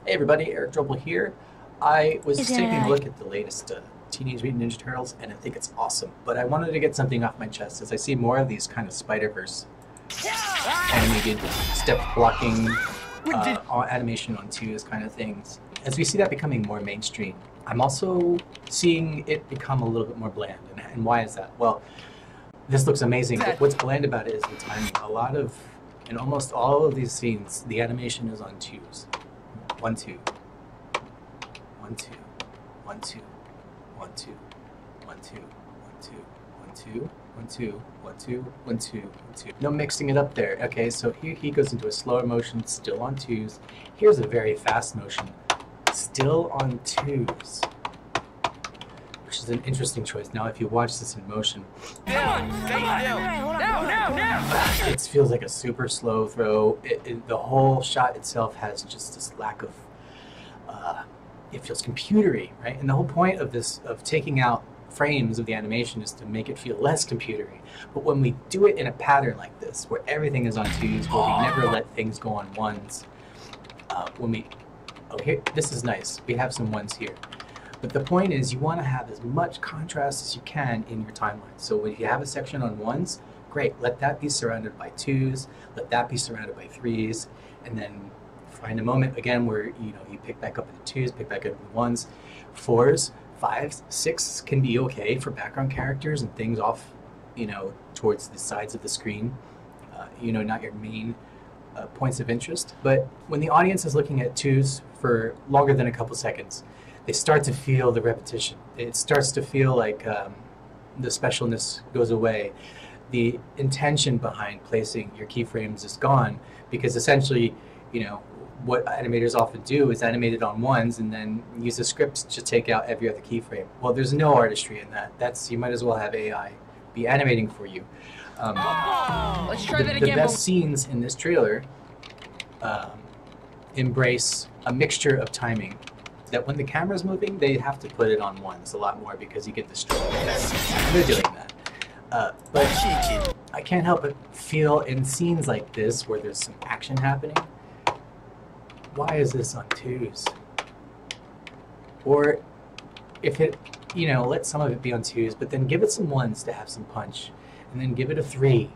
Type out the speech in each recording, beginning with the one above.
Hey everybody, Eric Drobel here. I was Is just taking a it look at the latest Teenage Mutant Ninja Turtles, and I think it's awesome. But I wanted to get something off my chest as I see more of these kind of Spider-Verse animated step blocking animation on twos kind of things. As we see that becoming more mainstream, I'm also seeing it become a little bit more bland. And why is that? Well, this looks amazing, but what's bland about it is the timing. In almost all of these scenes, the animation is on twos. 1 2 1 2 1 2 1 2 1 2 1 2 1 2 1 2 1 2 1 2. No mixing it up there. Okay, so here he goes into a slower motion, still on twos. Here's a very fast motion, still on twos, which is an interesting choice. Now, if you watch this in motion, it feels like a super slow throw. The whole shot itself has just this lack of, it feels computery, right? And the whole point of this, of taking out frames of the animation, is to make it feel less computery. But when we do it in a pattern like this, where everything is on twos, where we never let things go on ones, here, this is nice. We have some ones here. But the point is, you want to have as much contrast as you can in your timeline. So if you have a section on ones, great, let that be surrounded by twos, let that be surrounded by threes, and then find a moment again where you pick back up into twos, pick back up into ones. Fours, fives, six can be okay for background characters and things off, towards the sides of the screen, not your main points of interest. But when the audience is looking at twos for longer than a couple seconds, they start to feel the repetition. It starts to feel like the specialness goes away. The intention behind placing your keyframes is gone, because essentially, what animators often do is animate it on ones and then use a script to take out every other keyframe. Well, there's no artistry in that. You might as well have AI be animating for you. Let's try that again. The best scenes in this trailer embrace a mixture of timing. That when the camera's moving, they have to put it on ones a lot more because you get the stroke effect. They're doing that. But I can't help but feel in scenes like this where there's some action happening, why is this on twos? Or if it, let some of it be on twos, but then give it some ones to have some punch, and then give it a three,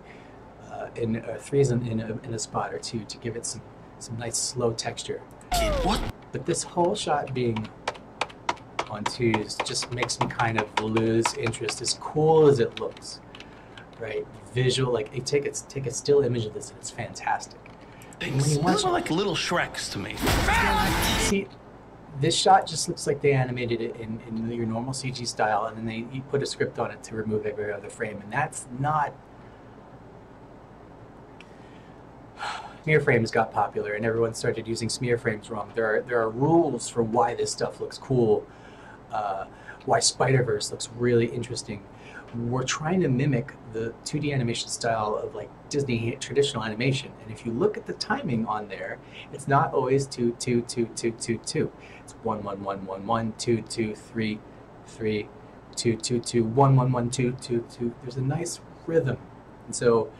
threes in a spot or two to give it some nice slow texture. What? But this whole shot being on twos just makes me kind of lose interest, as cool as it looks, right? Visual, like take a still image of this and it's fantastic. These are like little Shreks to me. See, this shot just looks like they animated it in your normal CG style, and then you put a script on it to remove every other frame, and that's not... Smear frames got popular and everyone started using smear frames wrong. There are rules for why this stuff looks cool, why Spider-Verse looks really interesting. We're trying to mimic the 2D animation style of like Disney traditional animation, and if you look at the timing on there, it's not always 2 2 2 2 2 2. It's 1 1 1 1 1 2 2 3 3 2 2 2 1 1 1 2 2 2. There's a nice rhythm, and so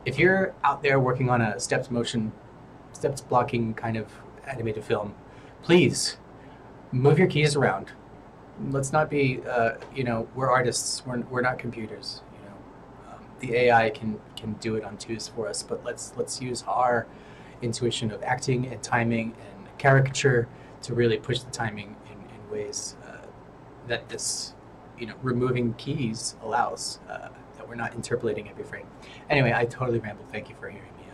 if you're out there working on a steps blocking kind of animated film, please move your keys around. Let's not be, we're artists. We're not computers. The AI can do it on twos for us, but let's use our intuition of acting and timing and caricature to really push the timing in ways that this, removing keys allows. That we're not interpolating every frame. Anyway, I totally rambled. Thank you for hearing me.